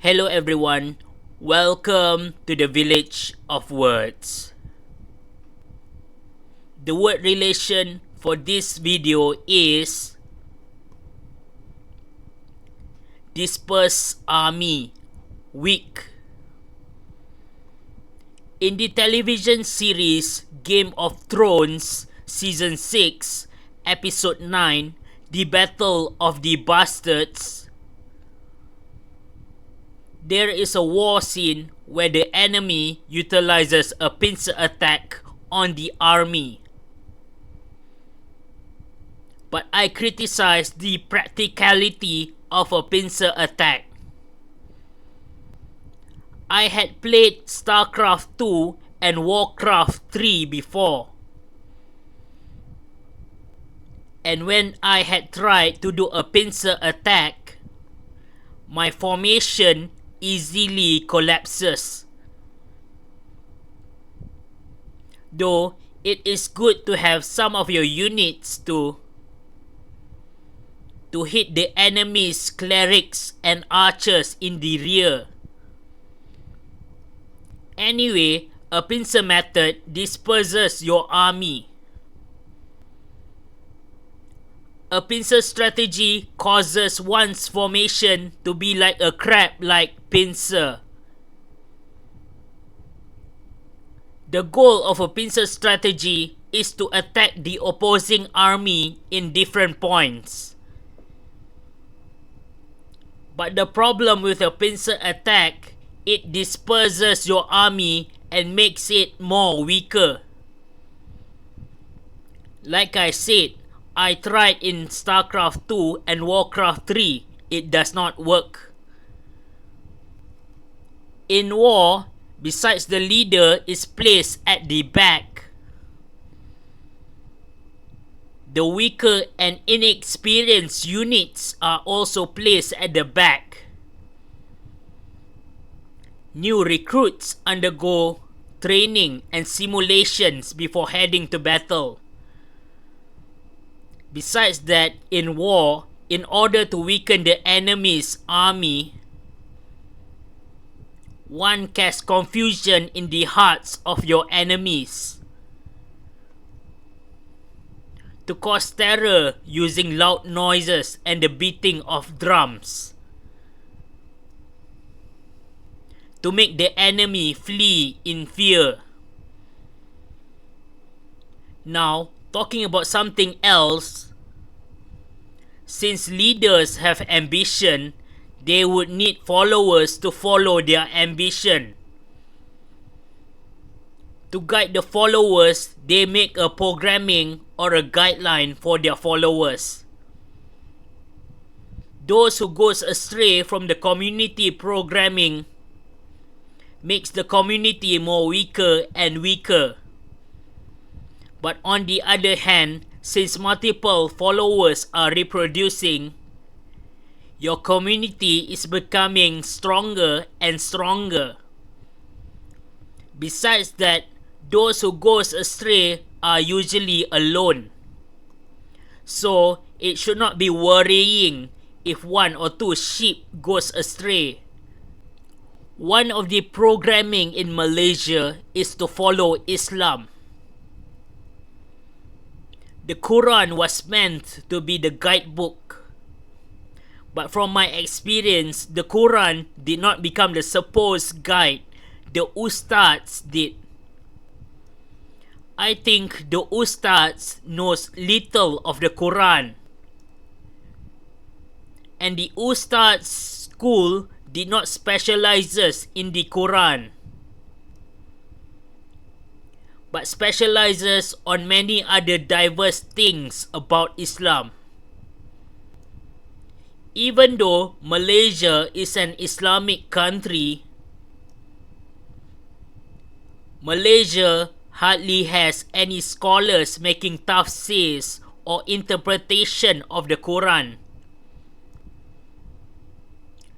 Hello everyone, welcome to the Village of Words. The word relation for this video is disperse army, weak. In the television series Game of Thrones Season 6, Episode 9, The Battle of the Bastards, there is a war scene where the enemy utilizes a pincer attack on the army. But I criticize the practicality of a pincer attack. I had played StarCraft 2 and Warcraft 3 before. And when I had tried to do a pincer attack, my formation easily collapses. Though it is good to have some of your units to hit the enemy's clerics and archers in the rear. Anyway, a pincer method disperses your army. A pincer strategy causes one's formation to be like a crab-like pincer. The goal of a pincer strategy is to attack the opposing army in different points. But the problem with a pincer attack, it disperses your army and makes it more weaker. Like I said, I tried in StarCraft 2 and Warcraft 3. It does not work. In war, besides the leader is placed at the back, the weaker and inexperienced units are also placed at the back. New recruits undergo training and simulations before heading to battle. Besides that, in war, in order to weaken the enemy's army, one casts confusion in the hearts of your enemies. To cause terror using loud noises and the beating of drums. To make the enemy flee in fear. Now, talking about something else, since leaders have ambition, they would need followers to follow their ambition. To guide the followers, they make a programming or a guideline for their followers. Those who goes astray from the community programming makes the community more weaker and weaker. But on the other hand, since multiple followers are reproducing, your community is becoming stronger and stronger. Besides that, those who goes astray are usually alone. So, it should not be worrying if one or two sheep goes astray. One of the programming in Malaysia is to follow Islam. The Quran was meant to be the guidebook. But from my experience, the Quran did not become the supposed guide. The Ustads did. I think the Ustads knows little of the Quran. And the Ustads school did not specializes in the Quran, but specializes on many other diverse things about Islam. Even though Malaysia is an Islamic country, Malaysia hardly has any scholars making tafsirs or interpretation of the Quran.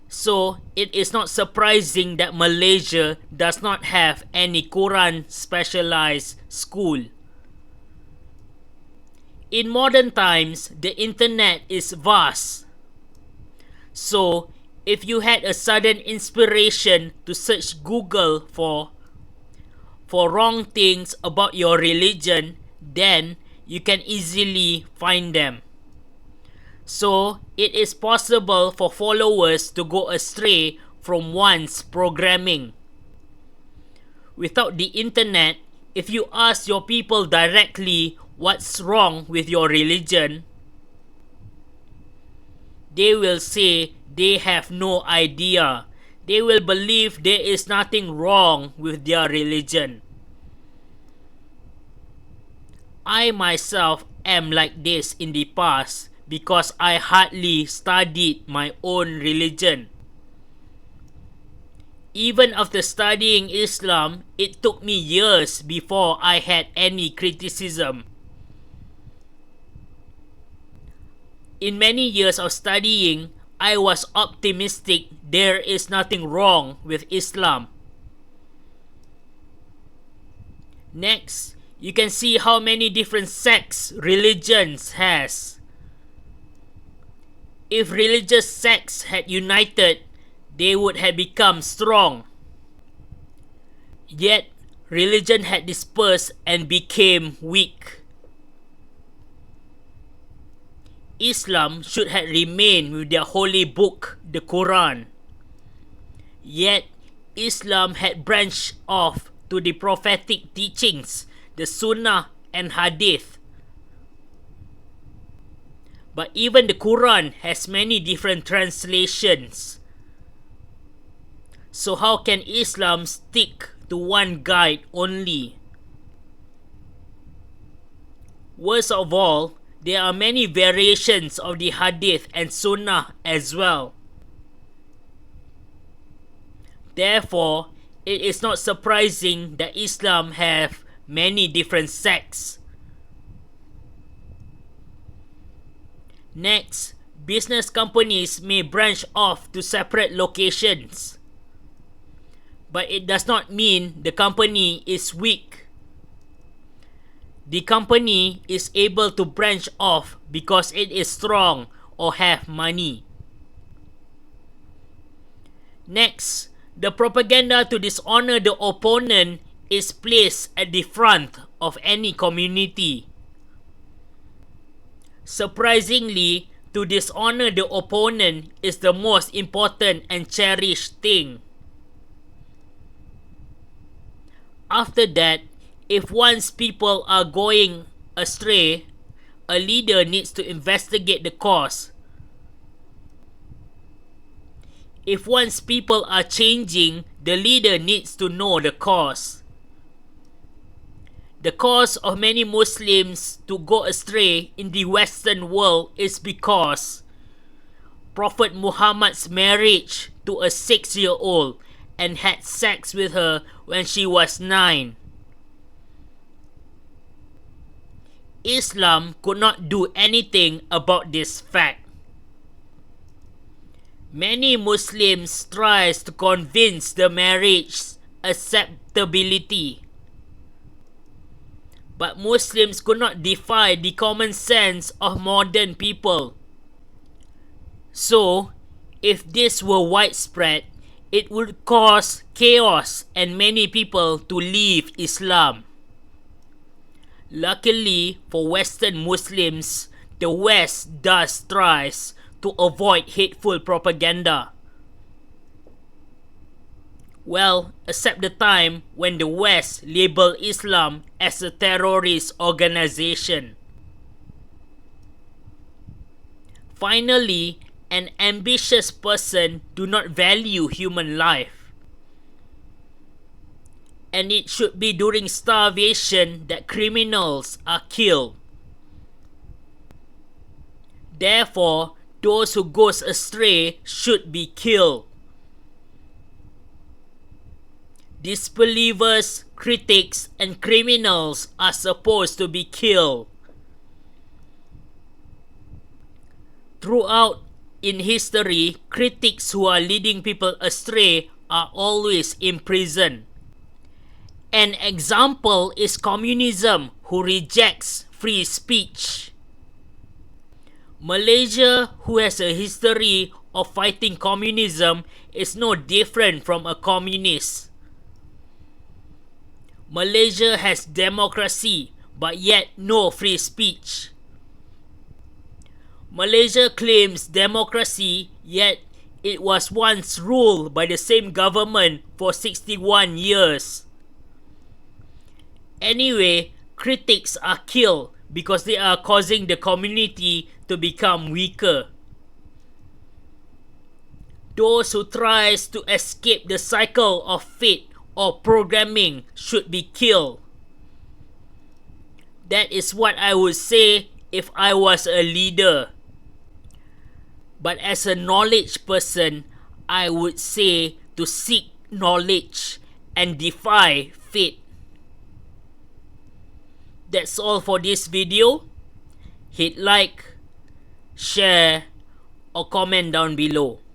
So, it is not surprising that Malaysia does not have any Quran specialized school. In modern times, the internet is vast. So, if you had a sudden inspiration to search Google for wrong things about your religion, then you can easily find them. So, it is possible for followers to go astray from one's programming. Without the internet, if you ask your people directly what's wrong with your religion, they will say they have no idea. They will believe there is nothing wrong with their religion. I myself am like this in the past because I hardly studied my own religion. Even after studying Islam, it took me years before I had any criticism. In many years of studying, I was optimistic there is nothing wrong with Islam. Next, you can see how many different sects religions has. If religious sects had united, they would have become strong. Yet, religion had dispersed and became weak. Islam should have remained with their holy book, the Quran. Yet, Islam had branched off to the prophetic teachings, the Sunnah and Hadith. But even the Quran has many different translations. So how can Islam stick to one guide only? Worst of all, there are many variations of the Hadith and Sunnah as well. Therefore, it is not surprising that Islam have many different sects. Next, business companies may branch off to separate locations. But it does not mean the company is weak. The company is able to branch off because it is strong or have money. Next, the propaganda to dishonor the opponent is placed at the front of any community. Surprisingly, to dishonor the opponent is the most important and cherished thing. After that, if one's people are going astray, a leader needs to investigate the cause. If one's people are changing, the leader needs to know the cause. The cause of many Muslims to go astray in the Western world is because Prophet Muhammad's marriage to a 6-year-old and had sex with her when she was 9. Islam could not do anything about this fact. Many Muslims tries to convince the marriage's acceptability. But Muslims could not defy the common sense of modern people. So, if this were widespread, it would cause chaos and many people to leave Islam. Luckily for Western Muslims, the West thus tries to avoid hateful propaganda. Well, except the time when the West labeled Islam as a terrorist organization. Finally, an ambitious person do not value human life. And it should be during starvation that criminals are killed. Therefore, those who goes astray should be killed. Disbelievers, critics, and criminals are supposed to be killed. Throughout in history, critics who are leading people astray are always imprisoned. An example is communism, who rejects free speech. Malaysia, who has a history of fighting communism is no different from a communist. Malaysia has democracy, but yet no free speech. Malaysia claims democracy, yet it was once ruled by the same government for 61 years. Anyway, critics are killed because they are causing the community to become weaker. Those who tries to escape the cycle of fate or programming should be killed. That is what I would say if I was a leader. But as a knowledge person, I would say to seek knowledge and defy fate. That's all for this video. Hit like, share, or comment down below.